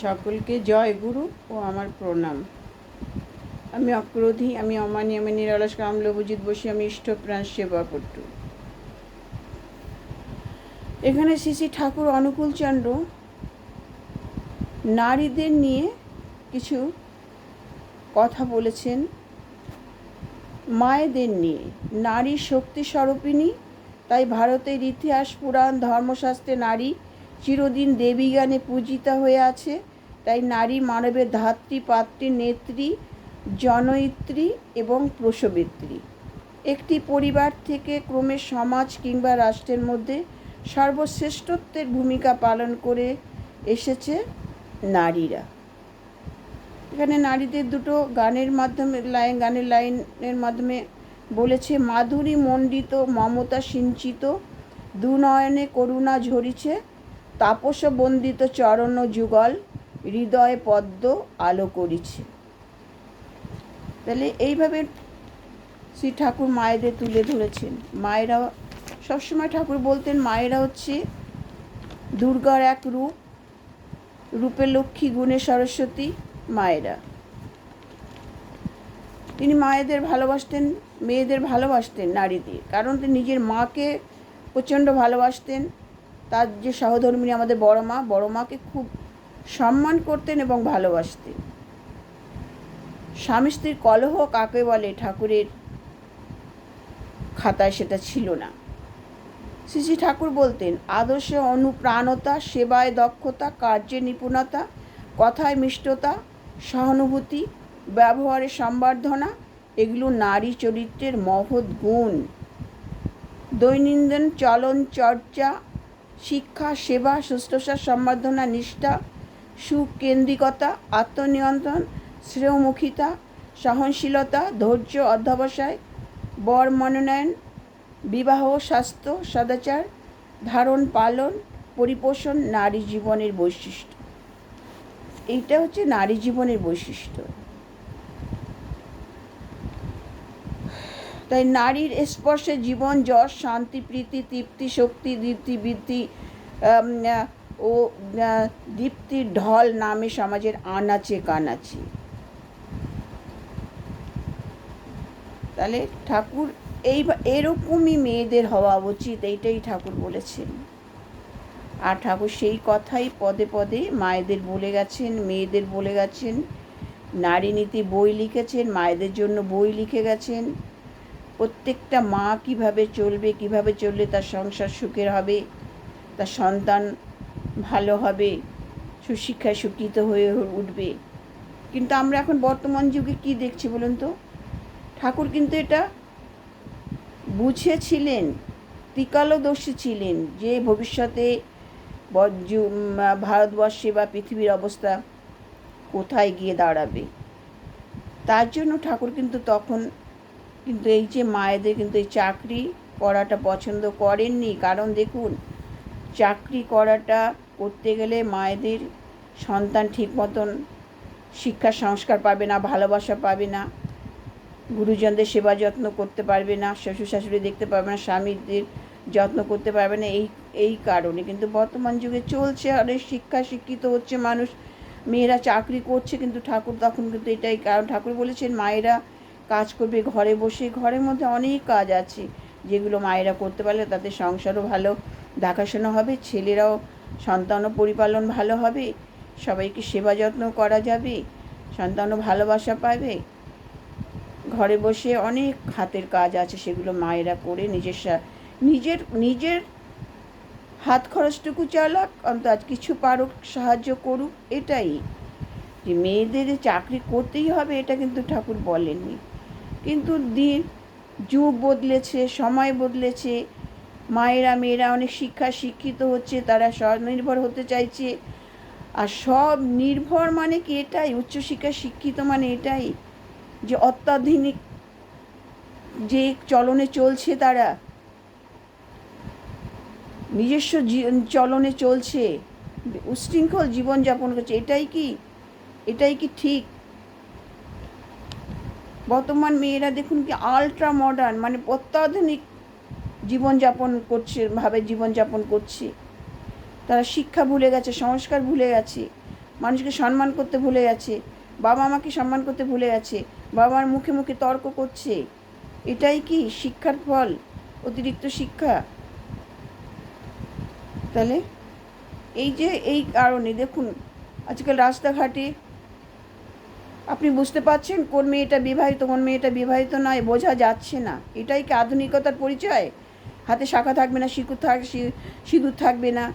সকলকে জয় গুরু ও আমার প্রণাম। আমি অক্রোধী, আমি অমানি, আমি নিরলস, কামলোভজিৎ বসি, আমি ইষ্টপ্রাণ সেবাপট্টু। এখানে শ্রী শ্রী ঠাকুর অনুকূলচন্দ্র নারীদের নিয়ে কিছু কথা বলেছেন, মায়েদের নিয়ে। নারী শক্তি স্বরূপিণী, তাই ভারতের ইতিহাস, পুরাণ, ধর্মশাস্ত্রে নারী চিরদিন দেবীজ্ঞানে পূজিতা হয়ে আছে। তাই নারী মানবের ধাত্রী, পাত্রী, নেত্রী, জনয়িত্রী এবং প্রসবিত্রী। একটি পরিবার থেকে ক্রমে সমাজ কিংবা রাষ্ট্রের মধ্যে সর্বশ্রেষ্ঠত্বের ভূমিকা পালন করে এসেছে নারীরা। এখানে নারীদের দুটো গানের লাইনের মাধ্যমে বলেছে, মাধুরী মণ্ডিত মমতা সিঞ্চিত, দুনয়নে করুণা ঝরিছে, তাপস বন্দিত চরণ যুগল, হৃদয়ে পদ্ম আলো করিছে। তাহলে এইভাবে শ্রী ঠাকুর মায়েদের তুলে ধরেছেন। মায়েরা সবসময় ঠাকুর বলতেন মায়েরা হচ্ছে দুর্গার এক রূপ, রূপে লক্ষ্মী, গুণে সরস্বতী মায়েরা। তিনি মায়েদের ভালোবাসতেন, মেয়েদের ভালোবাসতেন, নারীদের। কারণ তিনি নিজের মাকে প্রচণ্ড ভালোবাসতেন। তার যে সহধর্মিণী আমাদের বড় মাকে খুব সম্মান করতেন এবং ভালোবাসতেন। স্বামী স্ত্রীর কলহ কাকে বলে ঠাকুরের খাতায় সেটা ছিল না। শ্রী শ্রী ঠাকুর বলতেন, আদর্শে অনুপ্রাণতা, সেবায় দক্ষতা, কার্যে নিপুণতা, কথায় মিষ্টতা, সহানুভূতি, ব্যবহারে সম্বর্ধনা, এগুলো নারী চরিত্রের মহৎ গুণ। দৈনন্দিন চলন চর্চা, শিক্ষা, সেবা, শুশ্রূষা, সম্বর্ধনা, নিষ্ঠা, সুকেন্দ্রিকতা, আত্মনিয়ন্ত্রণ, শ্রেয়মুখিতা, সহনশীলতা, ধৈর্য, অধ্যবসায়, বর মনোনয়ন, বিবাহ, স্বাস্থ্য, সদাচার, ধারণ পালন, পরিপোষণ নারী জীবনের বৈশিষ্ট্য। এইটা হচ্ছে নারী জীবনের বৈশিষ্ট্য। তাই নারীর স্পর্শে জীবন, যশ, শান্তি, প্রীতি, তৃপ্তি, শক্তি, দীপ্তি, বৃদ্ধি ও দীপ্তির ঢল নামে সমাজের আনাচে কানাচে। তাহলে ঠাকুর এরকমই মেয়েদের হওয়া উচিত, এইটাই ঠাকুর বলেছেন। আর ঠাকুর সেই কথাই পদে পদে মায়েদের বলে গেছেন, মেয়েদের বলে গেছেন। নারী নীতি বই লিখেছেন, মায়েদের জন্য বই লিখে গেছেন। প্রত্যেকটা মা কিভাবে চলবে, কিভাবে চললে তার সংসার সুখের হবে, তার সন্তান ভালো হবে, সুশিক্ষায় শিক্ষিত হয়ে উঠবে। কিন্তু আমরা এখন বর্তমান যুগে কি দেখছি বলুন তো? ঠাকুর কিন্তু এটা বুঝেছিলেন, ত্রিকালদর্শী ছিলেন, যে ভবিষ্যতে ভারতবর্ষে বা পৃথিবীর অবস্থা কোথায় গিয়ে দাঁড়াবে। তার জন্য ঠাকুর কিন্তু তখন কিন্তু এই যে মায়েদের কিন্তু এই চাকরি করাটা পছন্দ করেননি। কারণ দেখুন, চাকরি করাটা করতে গেলে মায়েদের সন্তান ঠিক মতন শিক্ষা সংস্কার পাবে না, ভালোবাসা পাবে না, গুরুজনদের সেবা যত্ন করতে পারবে না, শ্বশুর শাশুড়ি দেখতে পারবে না, স্বামীদের যত্ন করতে পারবে না। এই কারণে কিন্তু বর্তমান যুগে চলছে, অনেক শিক্ষিত হচ্ছে মানুষ, মেয়েরা চাকরি করছে। কিন্তু ঠাকুর তখন কিন্তু এটাই কারণ ঠাকুর বলেছেন মায়েরা কাজ করবে ঘরে বসে। ঘরের মধ্যে অনেক কাজ আছে যেগুলো মায়েরা করতে পারলে তাদের সংসারও ভালো দেখাশোনা হবে, ছেলেরাও সন্তানও পরিপালন ভালো হবে, সবাইকে সেবা যত্ন করা যাবে, সন্তানও ভালোবাসা পাবে। ঘরে বসে অনেক হাতের কাজ আছে, সেগুলো মায়েরা করে নিজের হাত খরচটুকু চালাক, অন্তত কিছু পারুক, সাহায্য করুক। এটাই যে মেয়েদের চাকরি করতেই হবে এটা কিন্তু ঠাকুর বলেননি। কিন্তু যুগ বদলেছে, সময় বদলেছে, মেয়েরা অনেক শিক্ষিত হচ্ছে, তারা স্বনির্ভর হতে চাইছে। আর সব নির্ভর মানে কি? এটাই উচ্চশিক্ষা শিক্ষিত মানে এটাই যে অত্যাধুনিক যে চলনে চলছে, তারা নিজস্ব চলনে চলছে, উচ্ছৃঙ্খল জীবনযাপন করছে। এটাই কি ঠিক? বর্তমান মেয়েরা দেখুন কি আলট্রা মডার্ন, মানে অত্যাধুনিক জীবনযাপন করছে। তারা শিক্ষা ভুলে গেছে, সংস্কার ভুলে গেছে। মানুষকে সম্মান করতে ভুলে গেছে, বাবা মাকে সম্মান করতে ভুলে গেছে, বাবার মুখে মুখে তর্ক করছে। এটাই কি শিক্ষার ফল? অতিরিক্ত শিক্ষা? তাহলে এই কারণে দেখুন আজকাল রাস্তাঘাটে আপনি বুঝতে পারছেন কোন মেয়েটা বিবাহিত, কোন মেয়েটা বিবাহিত নয়, বোঝা যাচ্ছে না। এটাই কি আধুনিকতার পরিচয়? হাতে শাখা থাকবে না, সিঁদুর থাকবে না,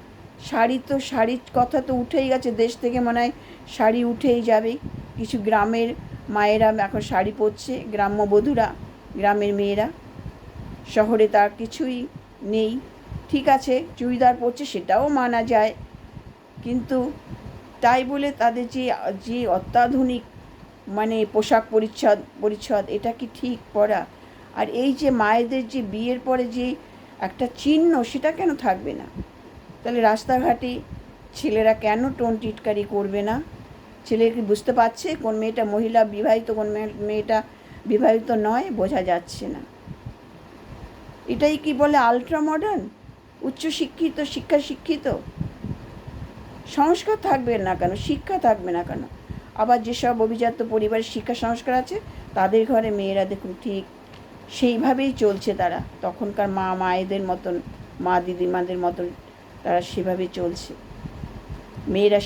শাড়ির কথা তো উঠেই গেছে, দেশ থেকে মনে হয় শাড়ি উঠেই যাবে। কিছু গ্রামের মায়েরা এখন শাড়ি পরছে, গ্রাম্য বধূরা, গ্রামের মেয়েরা। শহরে তার কিছুই নেই। ঠিক আছে, চুড়িদার পরছে, সেটাও মানা যায়, কিন্তু তাই বলে তাদের যে অত্যাধুনিক মানে পোশাক পরিচ্ছদ এটা কি ঠিক পরা? আর এই যে মায়েদের যে বিয়ের পরে যে একটা চিহ্ন, সেটা কেন থাকবে না? তাহলে রাস্তাঘাটে ছেলেরা কেন টোন টিটকারি করবে না? ছেলে কি বুঝতে পারছে কোন মেয়েটা মহিলা বিবাহিত, কোন মেয়েটা বিবাহিত নয়? বোঝা যাচ্ছে না। এটাই কি বলে আলট্রা মডার্ন, উচ্চশিক্ষিত, শিক্ষিত? সংস্কার থাকবে না কেন, শিক্ষা থাকবে না কেন? আবার যেসব অভিজাত পরিবারের শিক্ষা সংস্কার আছে, তাদের ঘরে মেয়েরা দেখুন ঠিক সেইভাবেই চলছে। তারা তখনকার মায়েদের মতন, মা দিদিমাদের মতন তারা সেভাবে চলছে। মেয়েরা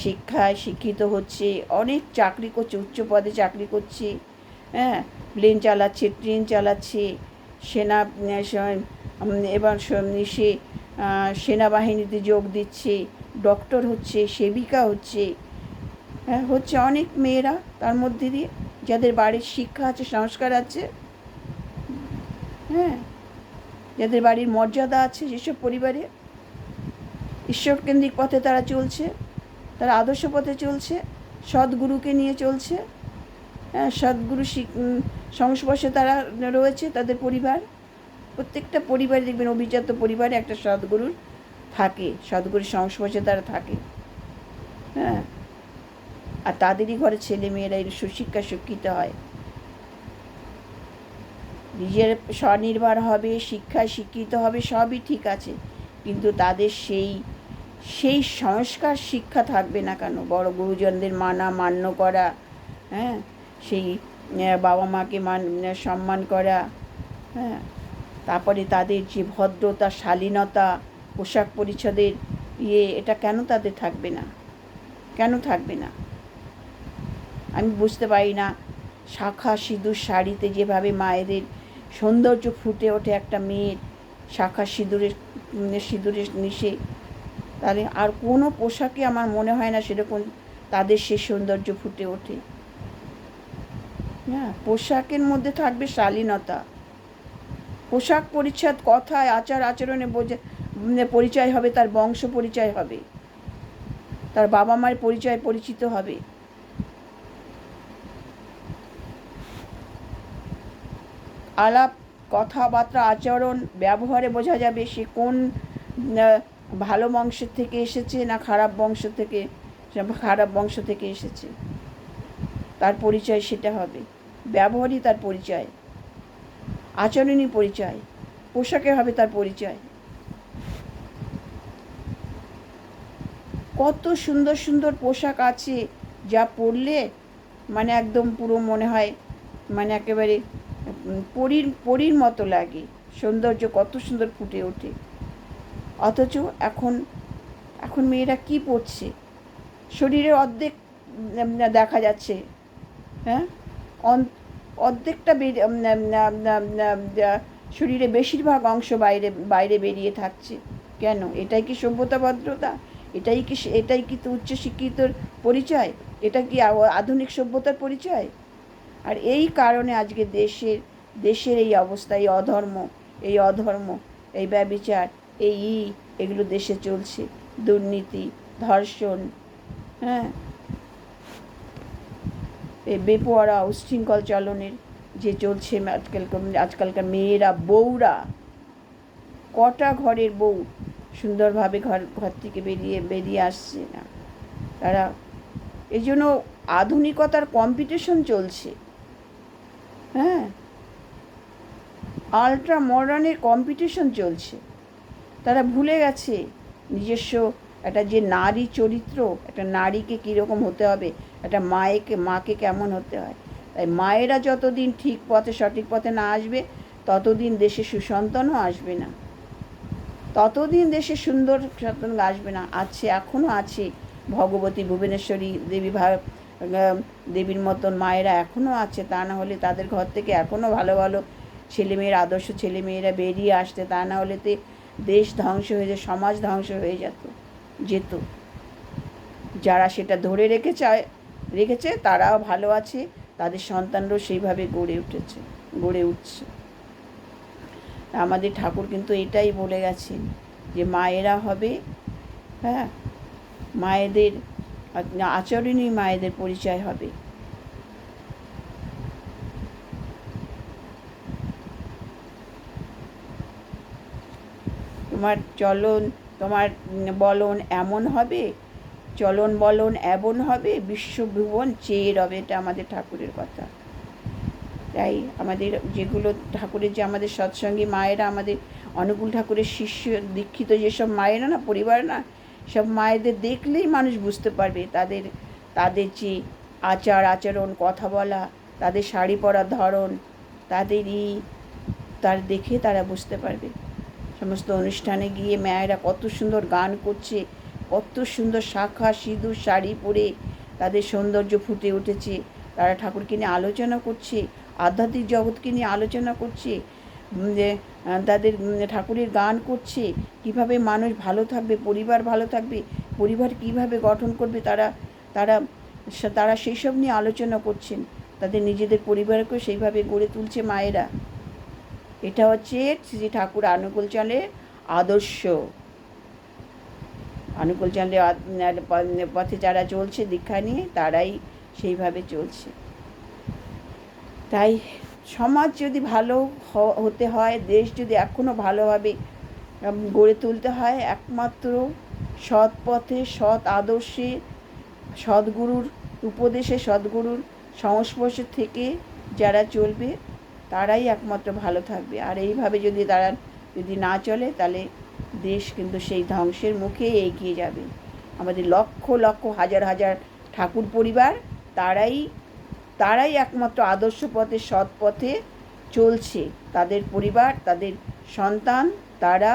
শিক্ষিত হচ্ছে, অনেক চাকরি করছে, উচ্চ পদে চাকরি করছে, হ্যাঁ, প্লেন চালাচ্ছে, ট্রেন চালাচ্ছে, এবার সে সেনাবাহিনীতে যোগ দিচ্ছে, ডক্টর হচ্ছে, সেবিকা হচ্ছে, হ্যাঁ, হচ্ছে অনেক মেয়েরা তার মধ্যে দিয়ে, যাদের বাড়ির শিক্ষা আছে, সংস্কার আছে, হ্যাঁ, যাদের বাড়ির মর্যাদা আছে, যেসব পরিবারে ঈশ্বরকেন্দ্রিক পথে তারা চলছে, তারা আদর্শ পথে চলছে, সদ্গুরুকে নিয়ে চলছে, হ্যাঁ, সদ্গুরু সংস্পর্শে তারা রয়েছে, তাদের পরিবার। প্রত্যেকটা পরিবারে দেখবেন অভিজাত পরিবারে একটা সদ্গুরুর থাকে, সদ্গুরুর সংস্পর্শে তারা থাকে, হ্যাঁ, আর তাদেরই ঘরে ছেলে মেয়েরা এই সুশিক্ষা শিক্ষিত হয়, নিজের স্বনির্ভর হবে, শিক্ষায় শিক্ষিত হবে, সবই ঠিক আছে, কিন্তু তাদের সেই সংস্কার শিক্ষা থাকবে না কেন? বড় গুরুজনদের মান্য করা, হ্যাঁ, সেই বাবা মাকে সম্মান করা, হ্যাঁ, তারপরে তাদের যে ভদ্রতা, শালীনতা, পোশাক পরিচ্ছদের এটা কেন তাদের থাকবে না? কেন থাকবে না? আমি বুঝতে পারি না। শাখা সিঁদুর শাড়িতে যেভাবে মায়েদের সৌন্দর্য ফুটে ওঠে একটা মেয়ের, শাখা সিঁদুরের নিশে, তাহলে আর কোনো পোশাকে আমার মনে হয় না সেরকম তাদের সে সৌন্দর্য ফুটে ওঠে। হ্যাঁ, পোশাকের মধ্যে থাকবে শালীনতা, পোশাক পরিচ্ছদ, কথায়, আচার আচরণে পরিচয় হবে, তার বংশ পরিচয় হবে, তার বাবা মায়ের পরিচিত হবে। আলাপ, কথাবার্তা, আচরণ, ব্যবহারে বোঝা যাবে সে কোন ভালো বংশের থেকে এসেছে না খারাপ বংশ থেকে এসেছে। তার পরিচয় সেটা হবে, ব্যবহারই তার পরিচয়, আচরণই পরিচয়, পোশাকে হবে তার পরিচয়। কত সুন্দর সুন্দর পোশাক আছে যা পরলে মানে একদম পুরো মনে হয় মানে একেবারে পরীর মতো লাগে, সৌন্দর্য কত সুন্দর ফুটে ওঠে। অথচ এখন মেয়েরা কি পরছে? শরীরের অর্ধেক দেখা যাচ্ছে, হ্যাঁ, অর্ধেকটা শরীরে বেশিরভাগ অংশ বাইরে বেরিয়ে থাকছে। কেন? এটাই কি সভ্যতা, ভদ্রতা? এটাই কি তো উচ্চশিক্ষিতর পরিচয়? এটা কি আধুনিক সভ্যতার পরিচয়? আর এই কারণে আজকে দেশের এই অবস্থা, এই অধর্ম, এই ব্যভিচার, এগুলো দেশে চলছে, দুর্নীতি, ধর্ষণ, হ্যাঁ, এই বেপরোয়া উচ্ছৃঙ্খল চলনের যে চলছে আজকালকার মেয়েরা, বউরা, কটা ঘরের বউ সুন্দরভাবে ঘর থেকে বেরিয়ে আসছে না। তারা এই জন্য আধুনিকতার কম্পিটিশন চলছে, হ্যাঁ, আলট্রা মডার্নের কম্পিটিশন চলছে। তারা ভুলে গেছে নিজস্ব একটা যে নারী চরিত্র, একটা নারীকে কীরকম হতে হবে, একটা মাকে কেমন হতে হয়। তাই মায়েরা যতদিন ঠিক পথে সঠিক পথে না আসবে ততদিন দেশে সুসন্তানও আসবে না, ততদিন দেশে সুন্দর সন্তান আসবে না। আছে, এখনও আছে ভগবতী ভুবনেশ্বরী দেবীর মতন মায়েরা এখনও আছে। তা না হলে তাদের ঘর থেকে এখনও ভালো ভালো ছেলেমেয়েরা, আদর্শ ছেলেমেয়েরা বেরিয়ে আসতে, তা না হলে দেশ ধ্বংস হয়ে যায়, সমাজ ধ্বংস হয়ে যেত। যারা সেটা ধরে রেখেছে তারাও ভালো আছে, তাদের সন্তানরাও সেইভাবে গড়ে উঠছে। আমাদের ঠাকুর কিন্তু এটাই বলে গেছেন যে মায়েরা হবে, হ্যাঁ, মায়েদের আচরণই মায়েদের পরিচয় হবে। তোমার চলন, তোমার বলন এমন হবে, চলন বলন এমন হবে, বিশ্বভুবন চেয়ে রবে। এটা আমাদের ঠাকুরের কথা। তাই আমাদের যেগুলো ঠাকুরের, যে আমাদের সৎসঙ্গী মায়েরা, আমাদের অনুকূল ঠাকুরের শিষ্য দীক্ষিত যেসব মায়েরা না, পরিবার না, সব মায়েদের দেখলেই মানুষ বুঝতে পারবে তাদের যে আচরণ, কথা বলা, তাদের শাড়ি পরার ধরন, তার দেখে তারা বুঝতে পারবে। সমস্ত অনুষ্ঠানে গিয়ে মায়েরা কত সুন্দর গান করছে, কত সুন্দর শাখা সিঁদুর শাড়ি পরে তাদের সৌন্দর্য ফুটে উঠেছে। তারা ঠাকুরকে নিয়ে আলোচনা করছে, আধ্যাত্মিক জগৎকে নিয়ে আলোচনা করছে, যে তাদের ঠাকুরের গান করছে, কিভাবে মানুষ ভালো থাকবে, পরিবার ভালো থাকবে, পরিবার কিভাবে গঠন করবে, তারা সেই সব নিয়ে আলোচনা করছেন। তাদের নিজেদের পরিবারকেও সেইভাবে গড়ে তুলছে মায়েরা। এটা হচ্ছে শ্রী ঠাকুর অনুকূলচন্দ্রের আদর্শ। অনুকূলচন্দ্রের পথে যারা চলছে দীক্ষা নিয়ে, তারাই সেইভাবে চলছে। তাই সমাজ যদি ভালো হতে হয়, দেশ যদি এখনও ভালোভাবে গড়ে তুলতে হয়, একমাত্র সৎ পথে, সৎ আদর্শে, সদ্গুরুর উপদেশে, সদ্গুরুর সংস্পর্শে থেকে যারা চলবে তারাই একমাত্র ভালো থাকবে। আর এইভাবে তারা যদি না চলে, তাহলে দেশ কিন্তু সেই ধ্বংসের মুখে এগিয়ে যাবে। আমাদের লক্ষ লক্ষ হাজার হাজার ঠাকুর পরিবার, তারাই একমাত্র আদর্শ পথে, সৎ পথে চলছে। তাদের পরিবার, তাদের সন্তান, তারা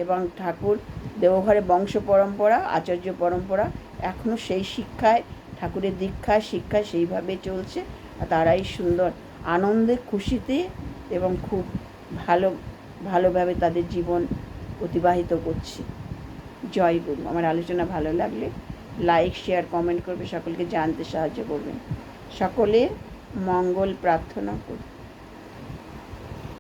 এবং ঠাকুর দেওঘরে বংশ পরম্পরা, আচার্য পরম্পরা এখনও সেই শিক্ষায়, ঠাকুরের দীক্ষায়, শিক্ষায় সেইভাবে চলছে। আর তারাই সুন্দর আনন্দে, খুশিতে এবং খুব ভালোভাবে তাদের জীবন অতিবাহিত করছে। জয় গুরু। আমার আলোচনা ভালো লাগলে লাইক, শেয়ার, কমেন্ট করবে, সকলকে জানতে সাহায্য করবেন। সকলের মঙ্গল প্রার্থনা করি।